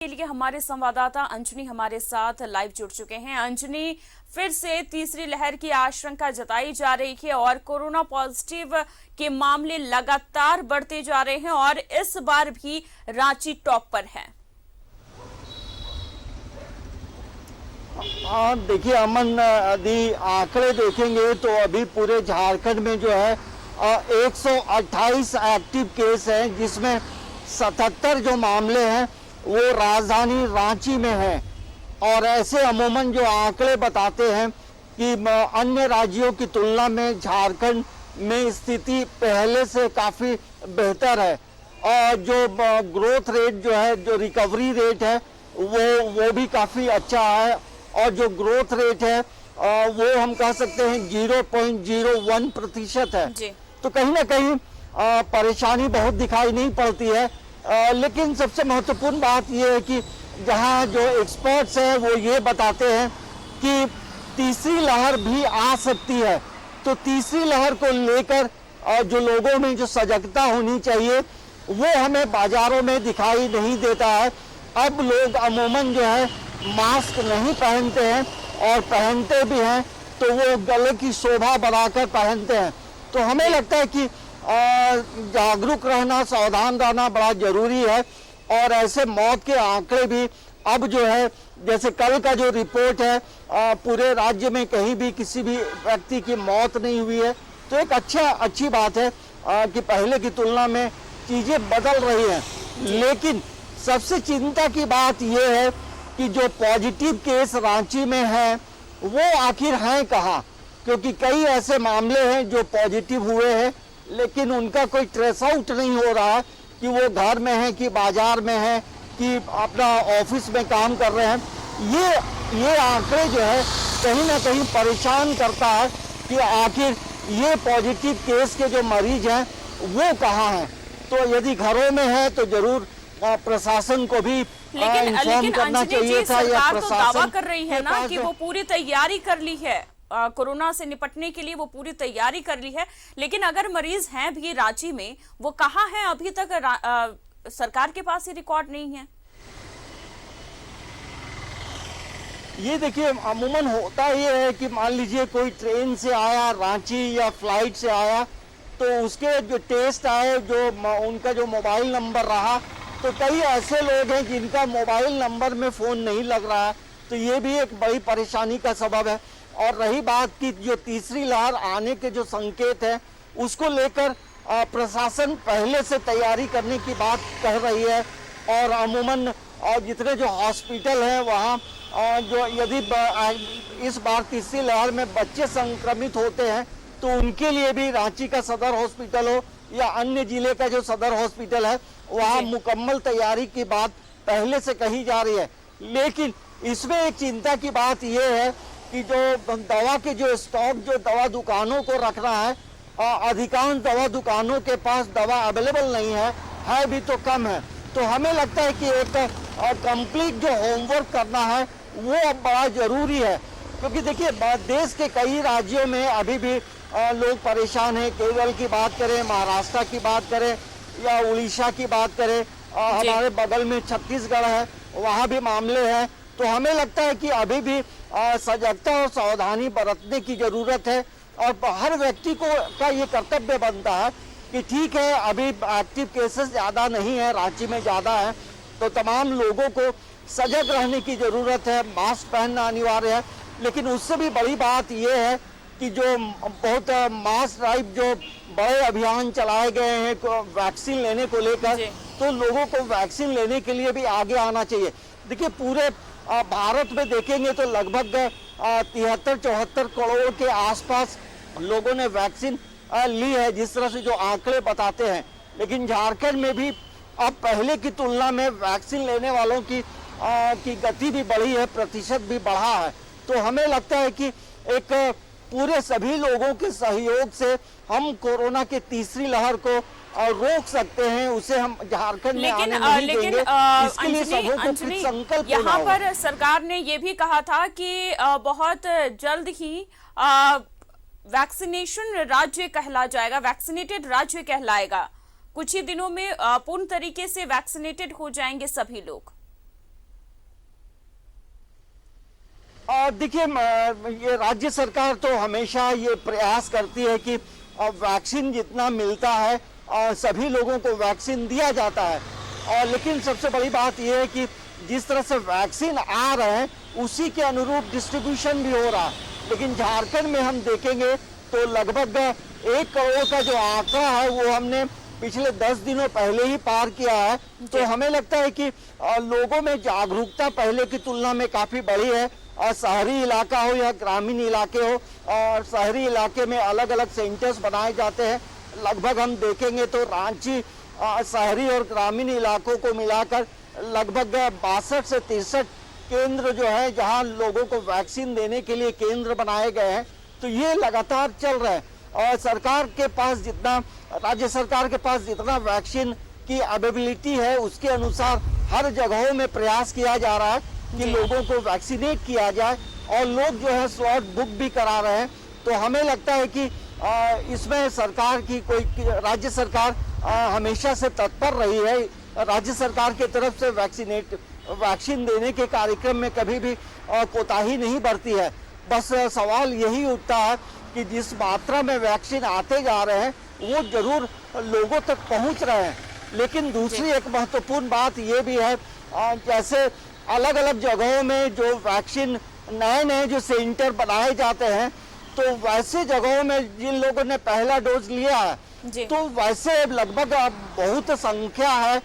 के लिए हमारे संवाददाता अंजनी हमारे साथ लाइव जुड़ चुके हैं। अंजनी, फिर से तीसरी लहर की आशंका जताई जा रही है और कोरोना पॉजिटिव के मामले लगातार बढ़ते जा रहे हैं और इस बार भी रांची टॉप पर है। देखिए अमन, यदि आंकड़े देखेंगे तो अभी पूरे झारखंड में जो है 128 एक्टिव केस हैं, जिसमें 77 जो मामले हैं वो राजधानी रांची में है। और ऐसे अमूमन जो आंकड़े बताते हैं कि अन्य राज्यों की तुलना में झारखंड में स्थिति पहले से काफ़ी बेहतर है और जो ग्रोथ रेट जो है, जो रिकवरी रेट है वो भी काफ़ी अच्छा है और जो ग्रोथ रेट है वो हम कह सकते हैं 0.01% है। तो कहीं ना कहीं परेशानी बहुत दिखाई नहीं पड़ती है। लेकिन सबसे महत्वपूर्ण बात यह है कि जहां जो एक्सपर्ट्स हैं वो ये बताते हैं कि तीसरी लहर भी आ सकती है। तो तीसरी लहर को लेकर जो लोगों में जो सजगता होनी चाहिए वो हमें बाजारों में दिखाई नहीं देता है। अब लोग अमूमन जो है मास्क नहीं पहनते हैं और पहनते भी हैं तो वो गले की शोभा बढ़ाकर पहनते हैं। तो हमें लगता है कि जागरूक रहना, सावधान रहना बड़ा जरूरी है। और ऐसे मौत के आंकड़े भी अब जो है, जैसे कल का जो रिपोर्ट है, पूरे राज्य में कहीं भी किसी भी व्यक्ति की मौत नहीं हुई है। तो एक अच्छी बात है कि पहले की तुलना में चीजें बदल रही हैं। लेकिन सबसे चिंता की बात यह है कि जो पॉजिटिव केस रांची में है वो आखिर हैं कहाँ, क्योंकि कई ऐसे मामले हैं जो पॉजिटिव हुए हैं लेकिन उनका कोई ट्रेस आउट नहीं हो रहा है कि वो घर में है कि बाजार में है कि अपना ऑफिस में काम कर रहे हैं। ये आंकड़े जो है कहीं ना कहीं परेशान करता है कि आखिर ये पॉजिटिव केस के जो मरीज हैं वो कहाँ हैं। तो यदि घरों में है तो जरूर प्रशासन को भी लेकिन करना चाहिए था। सरकार तो दावा कर रही है ना कि वो पूरी तैयारी कर ली है, कोरोना से निपटने के लिए वो पूरी तैयारी कर ली है। लेकिन अगर मरीज हैं भी रांची में, वो कहाँ हैं अभी तक? सरकार के पास ये रिकॉर्ड नहीं है। ये देखिए अमूमन होता ये है कि मान लीजिए कोई ट्रेन से आया रांची या फ्लाइट से आया तो उसके जो टेस्ट आए, जो उनका जो मोबाइल नंबर रहा, तो कई ऐसे लोग हैं जिनका मोबाइल नंबर में फ़ोन नहीं लग रहा है। तो ये भी एक बड़ी परेशानी का सबब है। और रही बात की जो तीसरी लहर आने के जो संकेत है उसको लेकर प्रशासन पहले से तैयारी करने की बात कह रही है। और अमूमन जितने जो हॉस्पिटल हैं वहाँ जो यदि इस बार तीसरी लहर में बच्चे संक्रमित होते हैं तो उनके लिए भी रांची का सदर हॉस्पिटल हो या अन्य जिले का जो सदर हॉस्पिटल है वहाँ मुकम्मल तैयारी की बात पहले से कही जा रही है। लेकिन इसमें एक चिंता की बात यह है कि जो दवा के जो स्टॉक जो दवा दुकानों को रखना है, अधिकांश दवा दुकानों के पास दवा अवेलेबल नहीं है भी तो कम है। तो हमें लगता है कि एक कंप्लीट जो होमवर्क करना है वो अब बड़ा जरूरी है। क्योंकि देखिए देश के कई राज्यों में अभी भी लोग परेशान हैं। केरल की बात करें, महाराष्ट्र की बात करें या उड़ीसा की बात करें, हमारे बगल में छत्तीसगढ़ है, वहाँ भी मामले हैं। तो हमें लगता है कि अभी भी सजगता और सावधानी बरतने की जरूरत है। और हर व्यक्ति को का ये कर्तव्य बनता है कि ठीक है अभी एक्टिव केसेस ज़्यादा नहीं है, रांची में ज़्यादा है, तो तमाम लोगों को सजग रहने की ज़रूरत है, मास्क पहनना अनिवार्य है। लेकिन उससे भी बड़ी बात यह है कि जो बहुत मास ड्राइव जो बड़े अभियान चलाए गए हैं वैक्सीन लेने को लेकर, तो लोगों को वैक्सीन लेने के लिए भी आगे आना चाहिए। देखिए पूरे भारत में देखेंगे तो लगभग 73-74 करोड़ के आसपास लोगों ने वैक्सीन ली है, जिस तरह से जो आंकड़े बताते हैं। लेकिन झारखंड में भी अब पहले की तुलना में वैक्सीन लेने वालों की गति भी बढ़ी है, प्रतिशत भी बढ़ा है। तो हमें लगता है कि एक पूरे सभी लोगों के सहयोग से हम कोरोना के तीसरी लहर को रोक सकते हैं। उसे हम झारखंड में आने नहीं देंगे। इसके लिए सबों को फिर संकल्प यहाँ पर सरकार ने ये भी कहा था कि बहुत जल्द ही वैक्सीनेशन राज्य कहला जाएगा, वैक्सीनेटेड राज्य कहलाएगा। कुछ ही दिनों में पूर्ण तरीके से वैक्सीनेटेड हो जाएंगे सभी लोग। देखिए, ये राज्य सरकार तो हमेशा ये प्रयास करती है कि वैक्सीन जितना मिलता है सभी लोगों को वैक्सीन दिया जाता है। और लेकिन सबसे बड़ी बात यह है कि जिस तरह से वैक्सीन आ रहे हैं उसी के अनुरूप डिस्ट्रीब्यूशन भी हो रहा है। लेकिन झारखंड में हम देखेंगे तो लगभग 1 करोड़ का जो आंकड़ा है वो हमने पिछले 10 दिनों पहले ही पार किया है। तो हमें लगता है कि लोगों में जागरूकता पहले की तुलना में काफी बढ़ी है। और शहरी इलाका हो या ग्रामीण इलाके हो, और शहरी इलाके में अलग अलग सेंटर्स बनाए जाते हैं। लगभग हम देखेंगे तो रांची शहरी और ग्रामीण इलाकों को मिलाकर लगभग 62 से 63 केंद्र जो है जहां लोगों को वैक्सीन देने के लिए केंद्र बनाए गए हैं। तो ये लगातार चल रहा है और सरकार के पास जितना, राज्य सरकार के पास जितना वैक्सीन की अवेलेबिलिटी है उसके अनुसार हर जगहों में प्रयास किया जा रहा है कि लोगों को वैक्सीनेट किया जाए। और लोग जो है स्लॉट बुक भी करा रहे हैं। तो हमें लगता है कि इसमें सरकार की राज्य सरकार हमेशा से तत्पर रही है। राज्य सरकार की तरफ से वैक्सीन देने के कार्यक्रम में कभी भी कोताही नहीं बरती है। बस सवाल यही उठता है कि जिस मात्रा में वैक्सीन आते जा रहे हैं वो जरूर लोगों तक पहुंच रहे हैं। लेकिन दूसरी एक महत्वपूर्ण बात ये भी है, जैसे अलग अलग जगहों में जो वैक्सीन नए जो सेंटर बनाए जाते हैं, तो वैसे जगहों में जिन लोगों ने पहला डोज लिया है तो वैसे लगभग बहुत संख्या है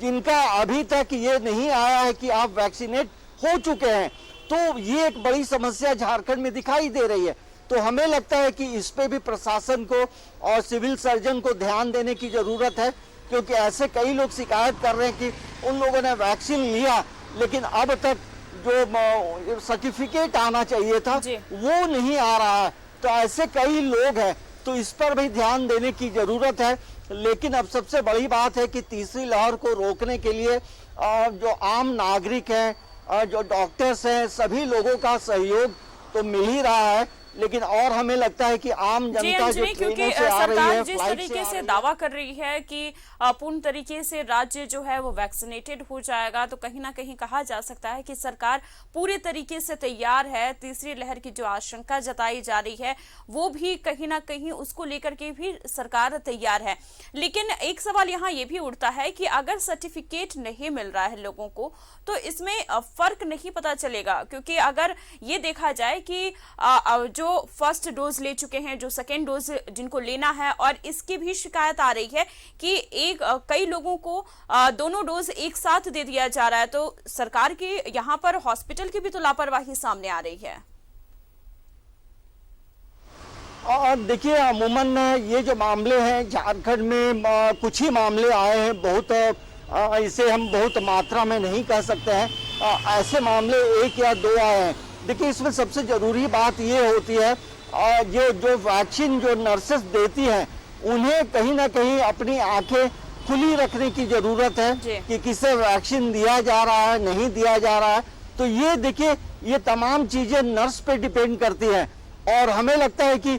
जिनका अभी तक ये नहीं आया है कि आप वैक्सीनेट हो चुके हैं। तो ये एक बड़ी समस्या झारखंड में दिखाई दे रही है। तो हमें लगता है कि इस पे भी प्रशासन को और सिविल सर्जन को ध्यान देने की जरूरत है, क्योंकि ऐसे कई लोग शिकायत कर रहे हैं कि उन लोगों ने वैक्सीन लिया लेकिन अब तक जो सर्टिफिकेट आना चाहिए था वो नहीं आ रहा है। तो ऐसे कई लोग हैं, तो इस पर भी ध्यान देने की जरूरत है। लेकिन अब सबसे बड़ी बात है कि तीसरी लहर को रोकने के लिए जो आम नागरिक हैं, जो डॉक्टर्स हैं, सभी लोगों का सहयोग तो मिल ही रहा है। लेकिन और हमें लगता है कि आम जनता जो ट्रेनों से आ रही है, जिस तरीके से दावा कर रही है कि पूर्ण तरीके से राज्य जो है वो वैक्सीनेटेड हो जाएगा, तो कहीं ना कहीं कहा जा सकता है कि सरकार पूरे तरीके से तैयार है। तीसरी लहर की जो आशंका जताई जा रही है वो भी कहीं ना कहीं उसको लेकर के भी सरकार तैयार है। लेकिन एक सवाल यहाँ ये भी उठता है कि अगर सर्टिफिकेट नहीं मिल रहा है लोगों को तो इसमें फर्क नहीं पता चलेगा, क्योंकि अगर ये देखा जाए कि जो फर्स्ट डोज ले चुके हैं, जो सेकेंड डोज जिनको लेना है, और इसकी भी शिकायत आ रही है कि कई लोगों को दोनों डोज एक साथ दे दिया जा रहा है, तो सरकार की यहाँ पर हॉस्पिटल की भी तो लापरवाही सामने आ रही है। और देखिए, अमूमन ये जो मामले हैं झारखंड में कुछ ही मामले आए हैं, बहुत इसे हम बहुत मात्रा में नहीं कह सकते हैं। ऐसे मामले 1 या 2 आए हैं। देखिए, इसमें सबसे जरूरी बात ये होती है जो वैक्सीन जो नर्सेस देती हैं उन्हें कहीं ना कहीं अपनी आंखें खुली रखने की जरूरत है कि किसे वैक्सीन दिया जा रहा है, नहीं दिया जा रहा है। तो ये देखिए, ये तमाम चीजें नर्स पे डिपेंड करती हैं। और हमें लगता है कि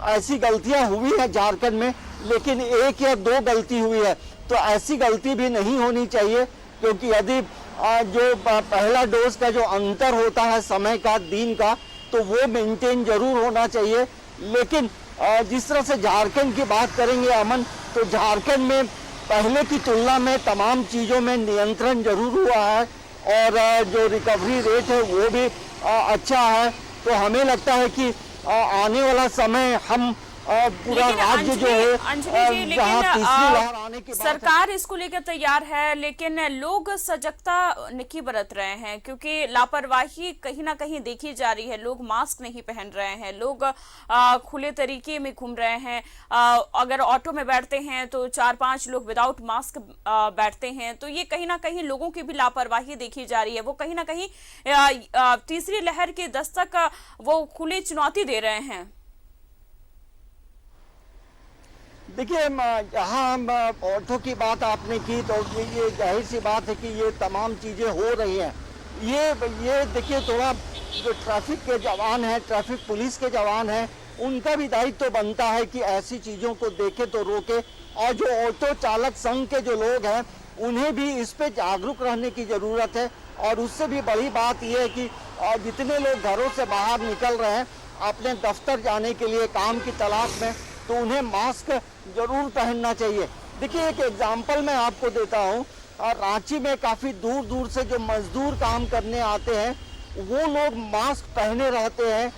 ऐसी गलतियां हुई हैं झारखंड में, लेकिन 1 या 2 गलती हुई है। तो ऐसी गलती भी नहीं होनी चाहिए, क्योंकि यदि जो पहला डोज का जो अंतर होता है समय का, दिन का, तो वो मेंटेन जरूर होना चाहिए। लेकिन जिस तरह से झारखंड की बात करेंगे अमन, तो झारखंड में पहले की तुलना में तमाम चीज़ों में नियंत्रण जरूर हुआ है और जो रिकवरी रेट है वो भी अच्छा है। तो हमें लगता है कि आने वाला समय हम पूरा राज्य जो है जहाँ तीसरी लहर आने के बाद सरकार इसको लेकर तैयार है, लेकिन लोग सजगता नहीं बरत रहे हैं, क्योंकि लापरवाही कहीं ना कहीं देखी जा रही है। लोग मास्क नहीं पहन रहे हैं, लोग खुले तरीके में घूम रहे हैं। अगर ऑटो में बैठते हैं तो 4-5 लोग विदाउट मास्क बैठते हैं। तो ये कहीं ना कहीं लोगों की भी लापरवाही देखी जा रही है। वो कहीं ना कहीं तीसरी लहर के दस्तक वो खुली चुनौती दे रहे हैं। देखिए, यहाँ ऑटो की बात आपने की, तो ये जाहिर सी बात है कि ये तमाम चीज़ें हो रही हैं। ये देखिए, थोड़ा जो ट्रैफिक के जवान हैं, ट्रैफिक पुलिस के जवान हैं, उनका भी दायित्व तो बनता है कि ऐसी चीज़ों को देखे तो रोके। और जो ऑटो चालक संघ के जो लोग हैं उन्हें भी इस पे जागरूक रहने की ज़रूरत है। और उससे भी बड़ी बात यह है कि और जितने लोग घरों से बाहर निकल रहे हैं अपने दफ्तर जाने के लिए काम की तलाश में, तो उन्हें मास्क जरूर पहनना चाहिए। देखिए एक एग्जाम्पल मैं आपको देता हूँ, रांची में काफ़ी दूर दूर से जो मजदूर काम करने आते हैं वो लोग मास्क पहने रहते हैं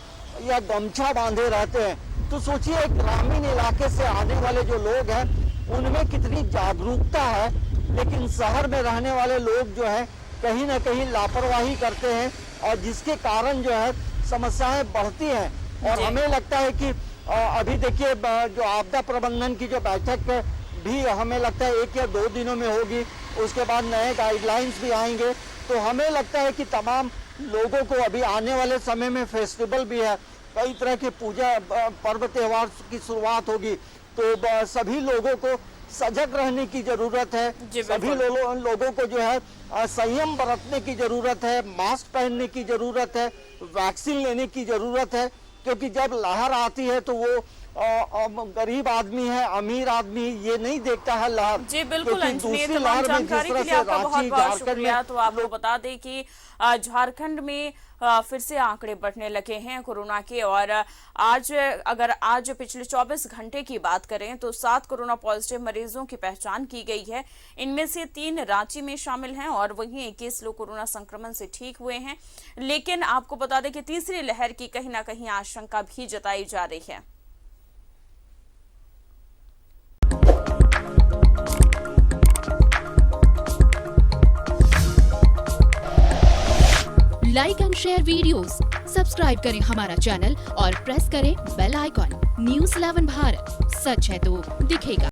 या गमछा बांधे रहते हैं। तो सोचिए ग्रामीण इलाके से आने वाले जो लोग हैं उनमें कितनी जागरूकता है, लेकिन शहर में रहने वाले लोग जो है कहीं ना कहीं लापरवाही करते हैं और जिसके कारण जो है समस्याएं बढ़ती हैं। और हमें लगता है कि अभी देखिए जो आपदा प्रबंधन की जो बैठक भी हमें लगता है 1 या 2 दिनों में होगी, उसके बाद नए गाइडलाइंस भी आएंगे। तो हमें लगता है कि तमाम लोगों को अभी आने वाले समय में फेस्टिवल भी है, कई तरह के पूजा पर्व त्योहार की शुरुआत होगी, तो सभी लोगों को सजग रहने की जरूरत है। सभी लोगों को जो है संयम बरतने की जरूरत है, मास्क पहनने की जरूरत है, वैक्सीन लेने की जरूरत है, क्योंकि जब लहर आती है तो वो गरीब आदमी है, अमीर आदमी ये नहीं देखता है लहर। जी बिल्कुल अंजनी, तमाम जानकारी के लिए आपका बहुत बहुत शुक्रिया। तो आपको बता दें कि झारखंड में फिर से आंकड़े बढ़ने लगे हैं कोरोना के, और आज पिछले 24 घंटे की बात करें तो 7 कोरोना पॉजिटिव मरीजों की पहचान की गई है। इनमें से 3 रांची में शामिल हैं और वहीं 21 लोग कोरोना संक्रमण से ठीक हुए हैं। लेकिन आपको बता दें कि तीसरी लहर की कहीं ना कहीं आशंका भी जताई जा रही है। Like and share videos, subscribe करें हमारा चैनल और प्रेस करें बेल आइकॉन। न्यूज़ 11 भारत, सच है तो दिखेगा।